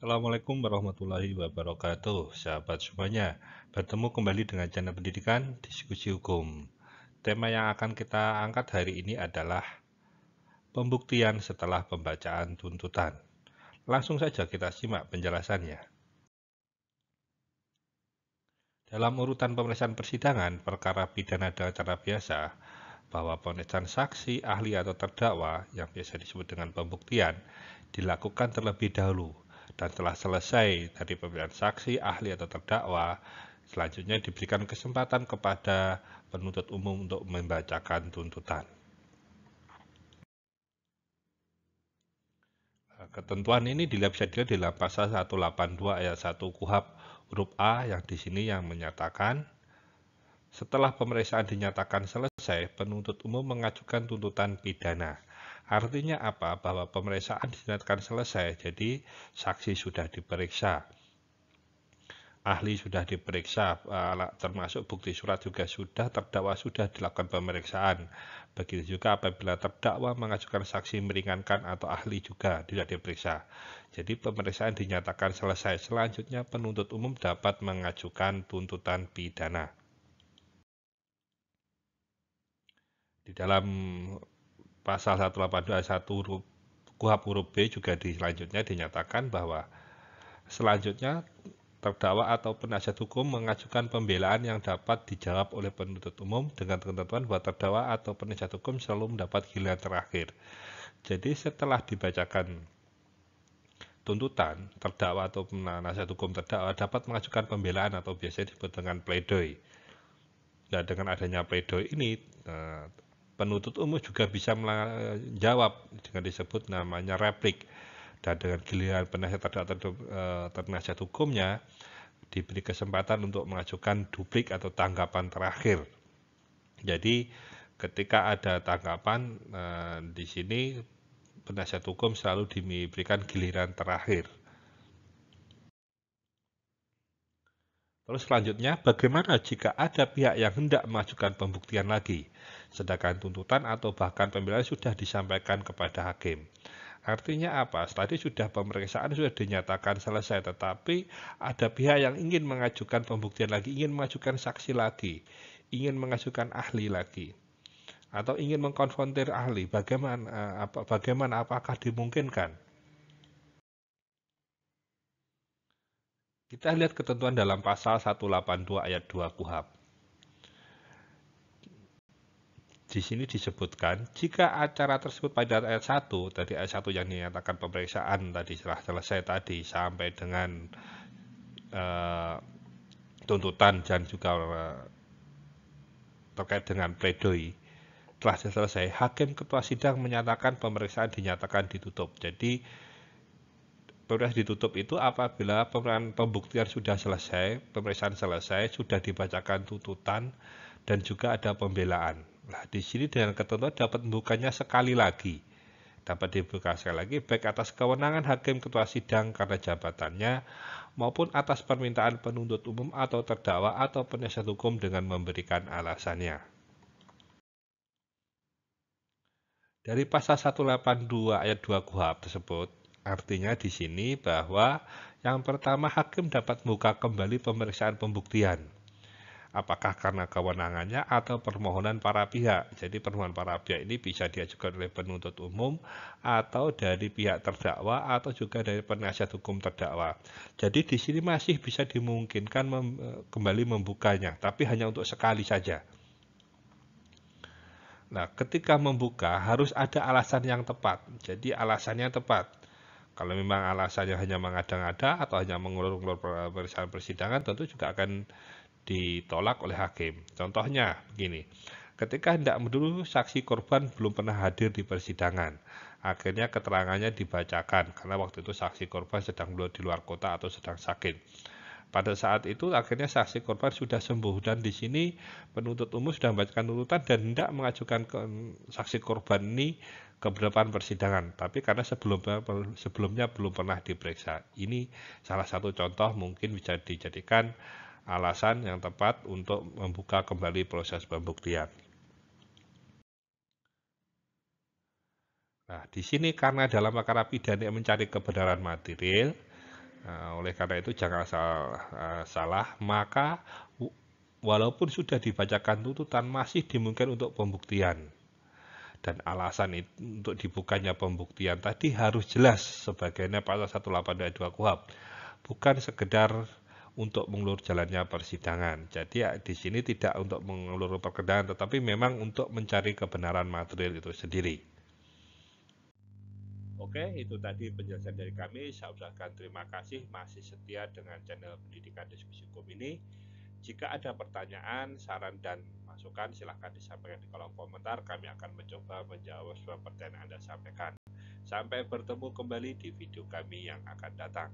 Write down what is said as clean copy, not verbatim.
Assalamualaikum warahmatullahi wabarakatuh, sahabat semuanya. Bertemu kembali dengan channel pendidikan Diskusi Hukum. Tema yang akan kita angkat hari ini adalah pembuktian setelah pembacaan tuntutan. Langsung saja kita simak penjelasannya. Dalam urutan pemeriksaan persidangan, perkara pidana dengan cara biasa, bahwa pemeriksaan saksi, ahli, atau terdakwa yang biasa disebut dengan pembuktian dilakukan terlebih dahulu dan telah selesai dari pemeriksaan saksi, ahli, atau terdakwa. Selanjutnya diberikan kesempatan kepada penuntut umum untuk membacakan tuntutan. Ketentuan ini bisa dilihat di dalam pasal 182 ayat 1 KUHP huruf A yang di sini yang menyatakan setelah pemeriksaan dinyatakan selesai, penuntut umum mengajukan tuntutan pidana. Artinya apa? Bahwa pemeriksaan dinyatakan selesai, jadi saksi sudah diperiksa, ahli sudah diperiksa, termasuk bukti surat juga sudah, terdakwa sudah dilakukan pemeriksaan. Begitu juga apabila terdakwa mengajukan saksi meringankan atau ahli juga tidak diperiksa. Jadi pemeriksaan dinyatakan selesai. Selanjutnya penuntut umum dapat mengajukan tuntutan pidana. Di dalam pasal 182 ayat 1 huruf KUHP huruf B juga selanjutnya dinyatakan bahwa selanjutnya terdakwa atau penasihat hukum mengajukan pembelaan yang dapat dijawab oleh penuntut umum dengan ketentuan bahwa terdakwa atau penasihat hukum selalu mendapat giliran terakhir. Jadi setelah dibacakan tuntutan, terdakwa atau penasihat hukum terdakwa dapat mengajukan pembelaan atau biasanya disebut dengan pledoi. Nah, dengan adanya pledoi ini, penuntut umum juga bisa menjawab dengan disebut namanya replik. Dan dengan giliran penasihat hukumnya diberi kesempatan untuk mengajukan duplik atau tanggapan terakhir. Jadi ketika ada tanggapan di sini penasihat hukum selalu diberikan giliran terakhir. Terus selanjutnya, bagaimana jika ada pihak yang hendak mengajukan pembuktian lagi, sedangkan tuntutan atau bahkan pembelaan sudah disampaikan kepada hakim? Artinya apa? Tadi sudah pemeriksaan sudah dinyatakan selesai, tetapi ada pihak yang ingin mengajukan pembuktian lagi, ingin mengajukan saksi lagi, ingin mengajukan ahli lagi, atau ingin mengkonfrontir ahli. Bagaimana apakah dimungkinkan? Kita lihat ketentuan dalam pasal 182 ayat 2 KUHP. Di sini disebutkan, jika acara tersebut pada ayat 1, tadi ayat 1 yang dinyatakan pemeriksaan tadi setelah selesai tadi sampai dengan tuntutan dan juga terkait dengan pledoi telah selesai, hakim ketua sidang menyatakan pemeriksaan dinyatakan ditutup. Jadi pemeriksaan ditutup itu apabila pembuktian sudah selesai, pemeriksaan selesai, sudah dibacakan tuntutan dan juga ada pembelaan. Nah, di sini dengan ketentuan dapat membukanya sekali lagi. Dapat dibuka sekali lagi baik atas kewenangan hakim ketua sidang karena jabatannya maupun atas permintaan penuntut umum atau terdakwa atau penasihat hukum dengan memberikan alasannya. Dari pasal 182 ayat 2 KUHP tersebut, artinya di sini bahwa yang pertama hakim dapat membuka kembali pemeriksaan pembuktian. Apakah karena kewenangannya atau permohonan para pihak. Jadi permohonan para pihak ini bisa diajukan oleh penuntut umum atau dari pihak terdakwa atau juga dari penasihat hukum terdakwa. Jadi di sini masih bisa dimungkinkan kembali membukanya, tapi hanya untuk sekali saja. Nah, ketika membuka harus ada alasan yang tepat. Jadi alasannya tepat. Kalau memang alasannya hanya mengada-ngada atau hanya mengulur-ulur pemeriksaan persidangan, tentu juga akan ditolak oleh hakim. Contohnya begini, ketika hendak dulu saksi korban belum pernah hadir di persidangan. Akhirnya keterangannya dibacakan karena waktu itu saksi korban sedang di luar kota atau sedang sakit. Pada saat itu akhirnya saksi korban sudah sembuh dan di sini penuntut umum sudah membacakan tuntutan dan hendak mengajukan saksi korban ini ke depan persidangan. Tapi karena sebelumnya belum pernah diperiksa. Ini salah satu contoh mungkin bisa dijadikan alasan yang tepat untuk membuka kembali proses pembuktian. Nah, di sini karena dalam perkara pidana mencari kebenaran material, Oleh karena itu jangan salah, maka walaupun sudah dibacakan tuntutan masih dimungkinkan untuk pembuktian. Dan alasan untuk dibukanya pembuktian tadi harus jelas sebagaimana pasal 182 KUHP. Bukan sekedar untuk mengulur jalannya persidangan. Jadi di sini tidak untuk mengulur persidangan, tetapi memang untuk mencari kebenaran material itu sendiri. Oke, itu tadi penjelasan dari kami. Saya ucapkan terima kasih masih setia dengan channel Pendidikan Diskusi Hukum ini. Jika ada pertanyaan, saran, dan masukan, silahkan disampaikan di kolom komentar. Kami akan mencoba menjawab semua pertanyaan Anda sampaikan. Sampai bertemu kembali di video kami yang akan datang.